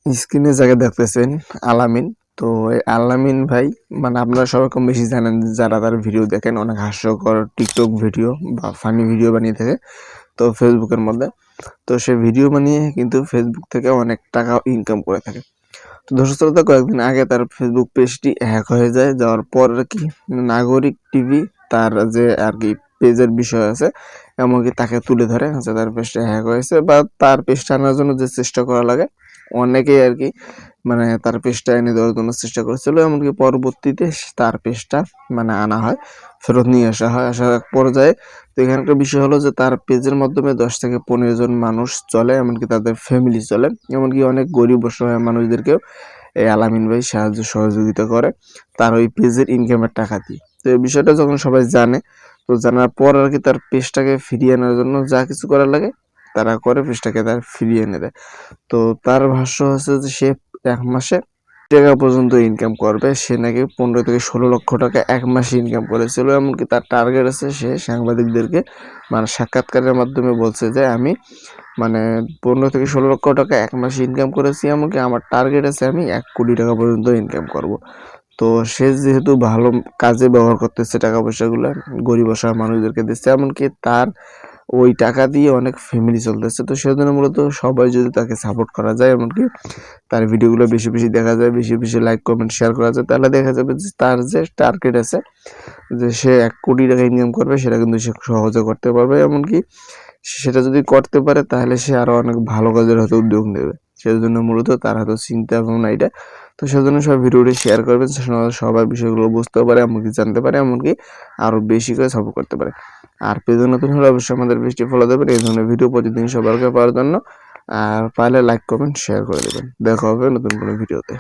স্ক্রিনে যাকে দেখতেছেন আলামিন। তো এই আলামিন ভাই মানে আপনারা সবাই কম বেশি জানেন, যারা তার ভিডিও দেখেন অনেক হাস্যকর টিকটক ভিডিও বা ফানি ভিডিও বানিয়ে থাকে তো ফেসবুকের মধ্যে। তো সে ভিডিও বানিয়ে কিন্তু ফেসবুক থেকে অনেক টাকা ইনকাম করে থাকে। তো দর্শক শ্রোতা, কয়েকদিন আগে তার ফেসবুক পেজটি হ্যাক হয়ে যায়। যাওয়ার পর আর কি নাগরিক টিভি তার যে আর কি পেজের বিষয় আছে, এমনকি তাকে তুলে ধরে যে তার পেজটা হ্যাক হয়েছে বা তার পেজটা আনার জন্য যে চেষ্টা করা লাগে অনেকেই আর কি মানে তার পেজটা এনে দেওয়ার জন্য চেষ্টা করেছিল। এমনকি পরবর্তীতে তার পেজটা মানে আনা হয়, ফেরত নিয়ে আসা হয়। আসার এক পর্যায়ে তো এখানে একটা বিষয় হলো যে তার পেজের মাধ্যমে 10 থেকে 15 জন মানুষ চলে, এমনকি তাদের ফ্যামিলি চলে। এমনকি অনেক গরিব অসহায় মানুষদেরকেও এই আলামিন ভাই সাহায্য সহযোগিতা করে তার ওই পেজের ইনকামের টাকা দিয়ে। তো এই বিষয়টা যখন সবাই জানে, তো জানার পর আর কি তার পেজটাকে ফিরিয়ে আনার জন্য যা কিছু করার লাগে তারা করে, পেজটাকে তার ফিরিয়ে এনে দেয়। তো তার ভাষ্য হচ্ছে যে সে 1 মাসে টাকা পর্যন্ত ইনকাম করবে। সে নাকি 15 থেকে 16 লক্ষ টাকা 1 মাসে ইনকাম করেছিল। এমনকি তার টার্গেট আছে, সে সাংবাদিকদেরকে মানে সাক্ষাৎকারের মাধ্যমে বলছে যে আমি মানে 15 থেকে 16 লক্ষ টাকা 1 মাসে ইনকাম করেছি। এমনকি আমার টার্গেট আছে আমি 1 কোটি টাকা পর্যন্ত ইনকাম করব। তো সে যেহেতু ভালো কাজে ব্যবহার করতেছে টাকা পয়সাগুলা, গরিব অসহায় মানুষদেরকে দিচ্ছে, এমনকি তার ওই টাকা দিয়ে অনেক ফ্যামিলি চলতেছে। তো সেজন্য মূলত সবাই যদি তাকে সাপোর্ট করা যায়, এমনকি তার ভিডিওগুলো বেশি বেশি দেখা যায়, বেশি বেশি লাইক কমেন্ট শেয়ার করা যায়, তাহলে দেখা যাবে যে তার যে টার্গেট আছে যে সে 1 কোটি টাকা ইনকাম করবে, সেটা কিন্তু সে সহজে করতে পারবে। এমনকি সেটা যদি করতে পারে তাহলে সে আরো অনেক ভালো কাজের হয়তো উদ্যোগ নেবে। সেজন্য মূলত তার হয়তো চিন্তা ভাবনা এটা। তো সেজন্য সবাই ভিডিওটি শেয়ার করবেন, সবাই বিষয়গুলো বুঝতে পারে, এমনকি জানতে পারে, এমনকি আরো বেশি করে সাপোর্ট করতে পারে। আর পেজে নতুন হলে অবশ্যই আমাদের পেজটি ফলো দেবেন এই ধরনের ভিডিও প্রতিদিন সবার আগে পাওয়ার জন্য। আর পারলে লাইক কমেন্ট শেয়ার করে দেবেন। দেখা হবে নতুন কোনো ভিডিওতে।